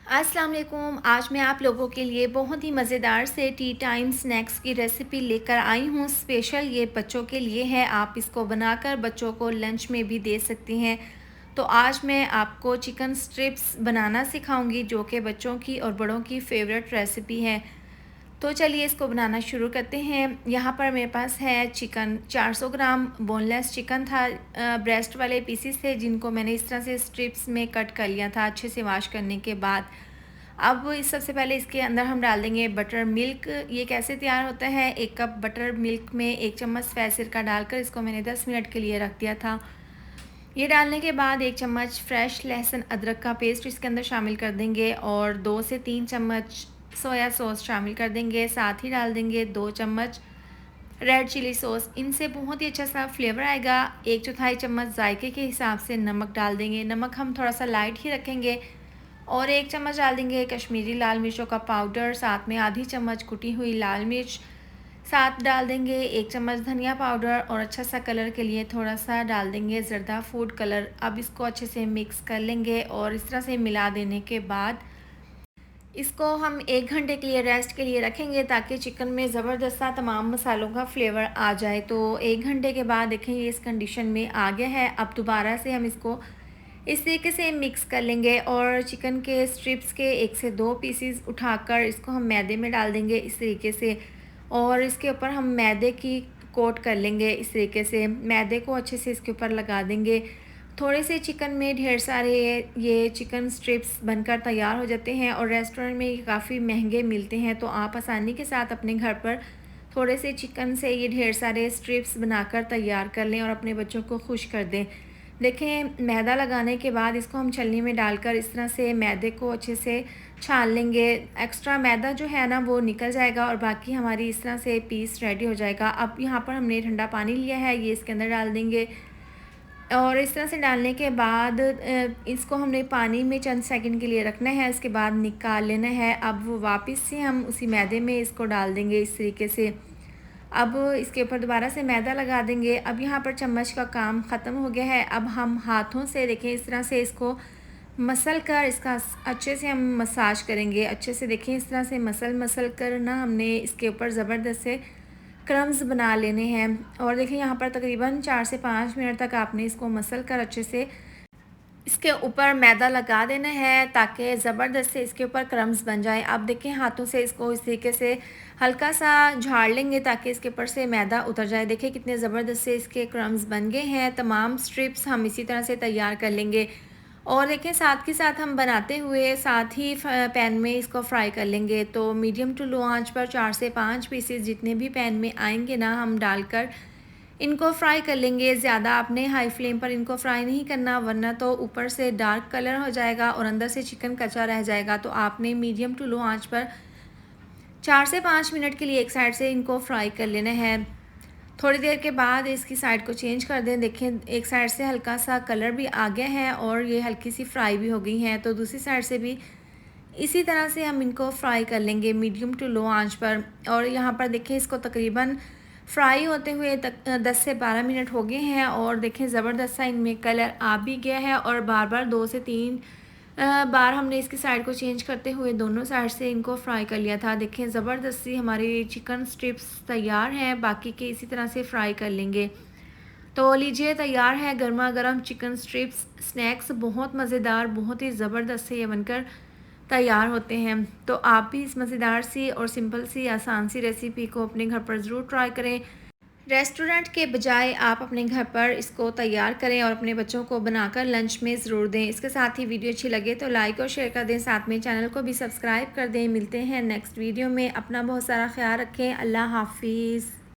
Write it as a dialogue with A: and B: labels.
A: अस्सलाम वालेकुम। आज मैं आप लोगों के लिए बहुत ही मज़ेदार से टी टाइम स्नैक्स की रेसिपी लेकर आई हूँ। स्पेशल ये बच्चों के लिए है। आप इसको बनाकर बच्चों को लंच में भी दे सकती हैं। तो आज मैं आपको चिकन स्ट्रिप्स बनाना सिखाऊंगी, जो कि बच्चों की और बड़ों की फेवरेट रेसिपी है। तो चलिए इसको बनाना शुरू करते हैं। यहाँ पर मेरे पास है चिकन, 400 ग्राम बोनलेस चिकन था। ब्रेस्ट वाले पीसीस थे, जिनको मैंने इस तरह से स्ट्रिप्स में कट कर लिया था अच्छे से वॉश करने के बाद। अब इस सबसे पहले इसके अंदर हम डाल देंगे बटर मिल्क। ये कैसे तैयार होता है, 1 कप बटर मिल्क में 1 चम्मच सफ़ेद सिरका डालकर इसको मैंने 10 मिनट के लिए रख दिया था। ये डालने के बाद 1 चम्मच फ्रेश लहसुन अदरक का पेस्ट इसके अंदर शामिल कर देंगे और 2 से 3 चम्मच सोया सॉस शामिल कर देंगे। साथ ही डाल देंगे 2 चम्मच रेड चिली सॉस। इनसे बहुत ही अच्छा सा फ्लेवर आएगा। 1/4 चम्मच जायके के हिसाब से नमक डाल देंगे। नमक हम थोड़ा सा लाइट ही रखेंगे। और 1 चम्मच डाल देंगे कश्मीरी लाल मिर्चों का पाउडर, साथ में आधी चम्मच कुटी हुई लाल मिर्च, साथ डाल देंगे 1 चम्मच धनिया पाउडर और अच्छा सा कलर के लिए थोड़ा सा डाल देंगे ज़रदा फूड कलर। अब इसको अच्छे से मिक्स कर लेंगे और इस तरह से मिला देने के बाद इसको हम 1 घंटे के लिए रेस्ट के लिए रखेंगे, ताकि चिकन में ज़बरदस्त सा तमाम मसालों का फ्लेवर आ जाए। तो 1 घंटे के बाद देखें ये इस कंडीशन में आ गया है। अब दोबारा से हम इसको इस तरीके से मिक्स कर लेंगे और चिकन के स्ट्रिप्स के 1 से 2 पीसीस उठाकर इसको हम मैदे में डाल देंगे इस तरीके से, और इसके ऊपर हम मैदे की कोट कर लेंगे। इस तरीके से मैदे को अच्छे से इसके ऊपर लगा देंगे। थोड़े से चिकन में ढेर सारे ये चिकन स्ट्रिप्स बनकर तैयार हो जाते हैं और रेस्टोरेंट में ये काफ़ी महंगे मिलते हैं। तो आप आसानी के साथ अपने घर पर थोड़े से चिकन से ये ढेर सारे स्ट्रिप्स बनाकर तैयार कर लें और अपने बच्चों को खुश कर दें। देखें, मैदा लगाने के बाद इसको हम छलनी में डालकर इस तरह से मैदे को अच्छे से छान लेंगे। एक्स्ट्रा मैदा जो है ना वो निकल जाएगा और बाकी हमारी इस तरह से पीस रेडी हो जाएगा। अब यहाँ पर हमने ठंडा पानी लिया है, ये इसके अंदर डाल देंगे और इस तरह से डालने के बाद इसको हमने पानी में चंद सेकंड के लिए रखना है, इसके बाद निकाल लेना है। अब वो वापस से हम उसी मैदे में इसको डाल देंगे इस तरीके से। अब इसके ऊपर दोबारा से मैदा लगा देंगे। अब यहाँ पर चम्मच का काम ख़त्म हो गया है। अब हम हाथों से देखें इस तरह से इसको मसल कर इसका अच्छे से हम मसाज करेंगे। अच्छे से देखें इस तरह से मसल कर ना हमने इसके ऊपर ज़बरदस्त से क्रम्स बना लेने हैं। और देखें यहाँ पर तकरीबन 4 से 5 मिनट तक आपने इसको मसल कर अच्छे से इसके ऊपर मैदा लगा देना है, ताकि ज़बरदस्त से इसके ऊपर क्रम्स बन जाए। आप देखें हाथों से इसको इस तरीके से हल्का सा झाड़ लेंगे ताकि इसके ऊपर से मैदा उतर जाए। देखिए कितने ज़बरदस्त से इसके क्रम्स बन गए हैं। तमाम स्ट्रिप्स हम इसी तरह से तैयार कर लेंगे और देखें साथ के साथ हम बनाते हुए साथ ही पैन में इसको फ्राई कर लेंगे। तो मीडियम टू लो आंच पर 4 से 5 पीसेस जितने भी पैन में आएंगे ना, हम डालकर इनको फ्राई कर लेंगे। ज़्यादा आपने हाई फ्लेम पर इनको फ्राई नहीं करना, वरना तो ऊपर से डार्क कलर हो जाएगा और अंदर से चिकन कच्चा रह जाएगा। तो आपने मीडियम टू लो आंच पर 4 से 5 मिनट के लिए एक साइड से इनको फ्राई कर लेना है। थोड़ी देर के बाद इसकी साइड को चेंज कर दें। देखें एक साइड से हल्का सा कलर भी आ गया है और ये हल्की सी फ्राई भी हो गई हैं। तो दूसरी साइड से भी इसी तरह से हम इनको फ्राई कर लेंगे मीडियम टू लो आंच पर। और यहाँ पर देखें इसको तकरीबन फ्राई होते हुए 10 से 12 मिनट हो गए हैं और देखें ज़बरदस्त सा इनमें कलर आ भी गया है और बार बार 2 से 3 बार हमने इसकी साइड को चेंज करते हुए दोनों साइड से इनको फ्राई कर लिया था। देखें ज़बरदस्त सी हमारी चिकन स्ट्रिप्स तैयार हैं। बाकी के इसी तरह से फ्राई कर लेंगे। तो लीजिए तैयार है गर्मा गर्म चिकन स्ट्रिप्स स्नैक्स। बहुत मज़ेदार, बहुत ही ज़बरदस्त से ये बनकर तैयार होते हैं। तो आप भी इस मज़ेदार सी और सिंपल सी आसान सी रेसिपी को अपने घर पर ज़रूर ट्राई करें। रेस्टोरेंट के बजाय आप अपने घर पर इसको तैयार करें और अपने बच्चों को बनाकर लंच में ज़रूर दें। इसके साथ ही वीडियो अच्छी लगे तो लाइक और शेयर कर दें, साथ में चैनल को भी सब्सक्राइब कर दें। मिलते हैं नेक्स्ट वीडियो में। अपना बहुत सारा ख्याल रखें। अल्लाह हाफिज़।